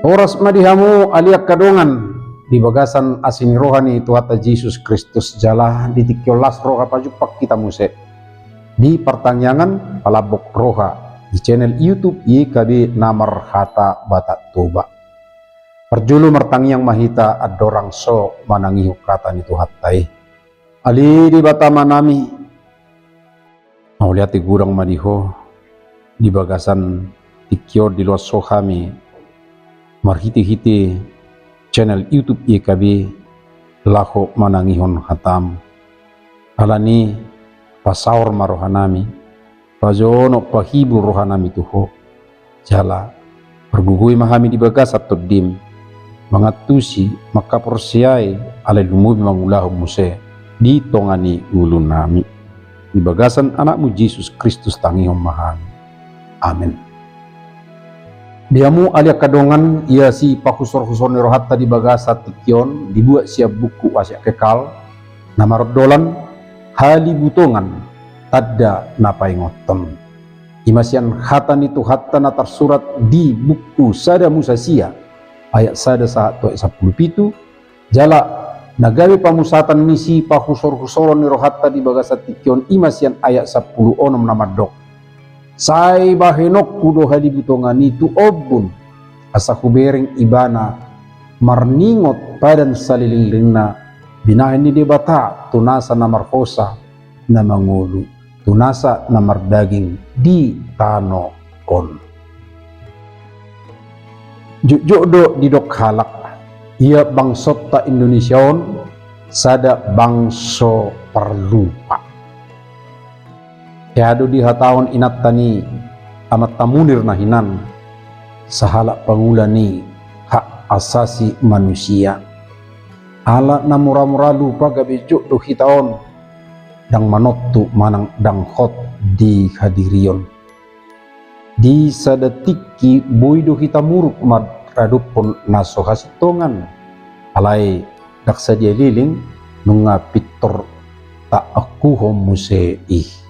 Oras madihamu aliak kadongan di bagasan asini rohani Tuhan Yesus Kristus jala di tikiolas roha pajupak kita muse di pertanyaan palabok roha di channel YouTube YKB Namar Hata Batak Toba. Perjulu mertangiang mahita adorang so manangihu kata ni Tuhatai. Ali di bata manami mau lihat di gurang madiho di bagasan tikio di luar sohami marhiti-hiti channel YouTube YKB laho manangihon hatam alani pasaur marohanami pajono pahibur rohanami tuho jala pergugui mahami di bagas atau dim mangatusi maka persiai ale lumubi mangulahu muse di tongani ulun nami di bagasan anakmu Yesus Kristus tangihom mahami amin. Diamu alia kadongan ia si pakusor-kusor ni rohatta di bagasa tikion dibuat siap buku asyak kekal nama rodolan hali butongan tadda napai ngoton imasian hatan itu hatan atar surat di buku sada musasia ayat sada saat tuak 10 pitu jala nagawi pamusatan misi pakusor-kusor ni rohatta di bagasa tikion imasian ayat 10 onom nama dok sai bahenok kudo hadi butongan itu obun asa kubering ibana marningot padan salilingna binahin ni debata tunasa namar kosa na mangulu tunasa namar daging di tano on jujdo di dok halak ia bangsot ta Indonesiaon sada bangso perlupa Yado di hatawan inat tani amat tamunir nahinan sahala pangulani hak asasi manusia ala na mura-mura lupa gabejo do hitaon dang manottu manang dang hot di hadirion di sadatiki boy do hitamuruk madradupon naso hasitongan alai daksa dia liling nunga pitor tak aku homuse ih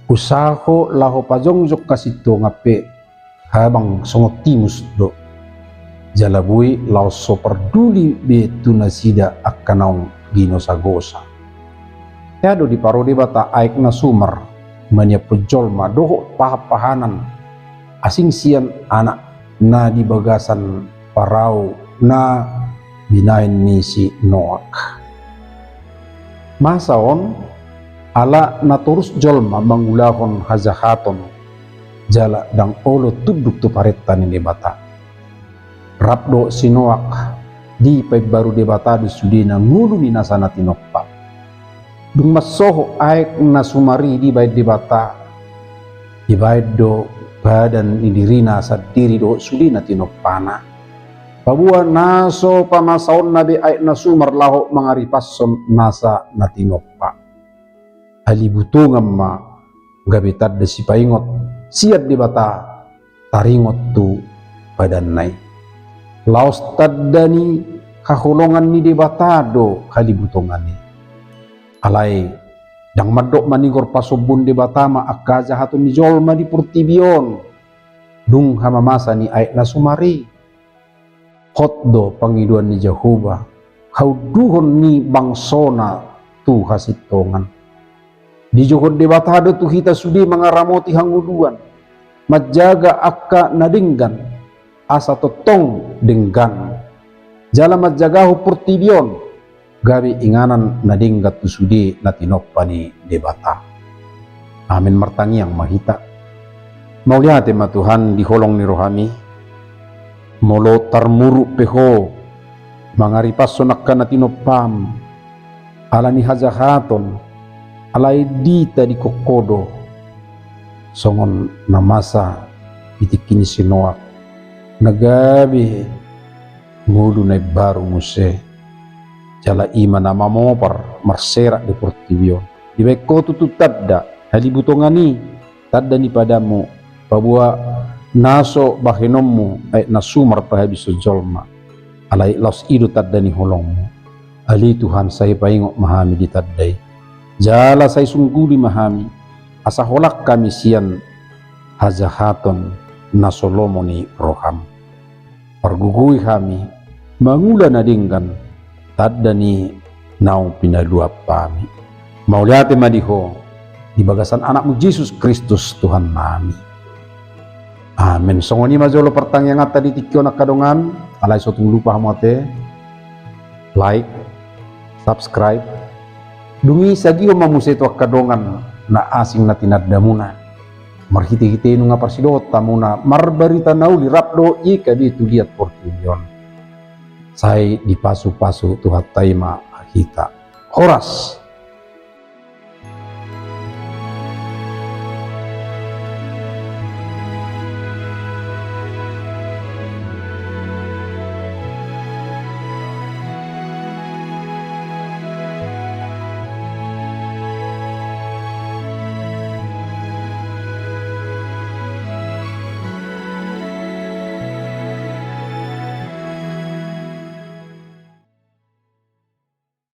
usaho laho pajongjok kasito ngape habang songotimus do jalabui lao so perduli betu nasida akanau ginosagosa yado di parodi bata aik na sumar manya pejol madoho pahapahanan asing sian anak na di bagasan parau na binain ni si Noak masaon ala naturus jolma mangulahon hazahaton jala dang olo tuduk tu paretan ini bata rapdo sinoak di paik baru debata di sudina ngulu ni nasana tinokpa dung masoho aek nasumari di bait debata di bait do badan idirina sadiri do sudina tinokpana pabua naso pamasaon nabi aek nasumar laho mangaripason nasa natinokpa alibutungan ma gabitad de si paingot siat di bata taringot tu badanai laos taddani kahulongan ni di bata do kalibutungan ni alai dang madok manigor pasobun di bata ma akaja hatun ni jolma di purtibion dung hamamasa ni aik nasumari hotdo pangiduan ni Jehovah hauduhon ni bangsona tu hasitongan di jokot debatado tu kita sudi mengaramoti hanguluan majaga akka nadinggan asa totong denggan jala majagahu purtibion gabi inganan nadinggat tu sudi natinopani debata amin martangi yang mahita mau lihat ma Tuhan di holong ni rohami molo tarmuru peho mangaripas sonakka natinopam alani hajahaton alai dita di kokodo songon namasa itikini sinoak nagabi ngulu na baru muse jala ima nama mopar marserak di portibio di beko tutu tadda halibutongani tadda ni padamu pabua naso bahenommu ay nasumar pahabiso jolma alai laos idu tadda ni holongmu ali Tuhan saya paingok mahami di taddai jala say sungguli mahami asaholak kami sian hazahaton na solomoni roham Pargugui kami, mangula na dinggan, tadani nau pinaluap kami. Mauliate madiho, di bagasan anakmu Yesus Kristus Tuhan nami. Amin. Songoni majolo pertang yang tadi tikyo nak kadongan, alay sotung lupa hamote, like, subscribe, dungi sagio mamuseto kadongan na asing na tinadamuna. Marhiti-hiti nunga parsidota muna, marbarita nauli rapdo ika bitu liat portilion. Say di pasu-pasu tuhat taima hita. Horas.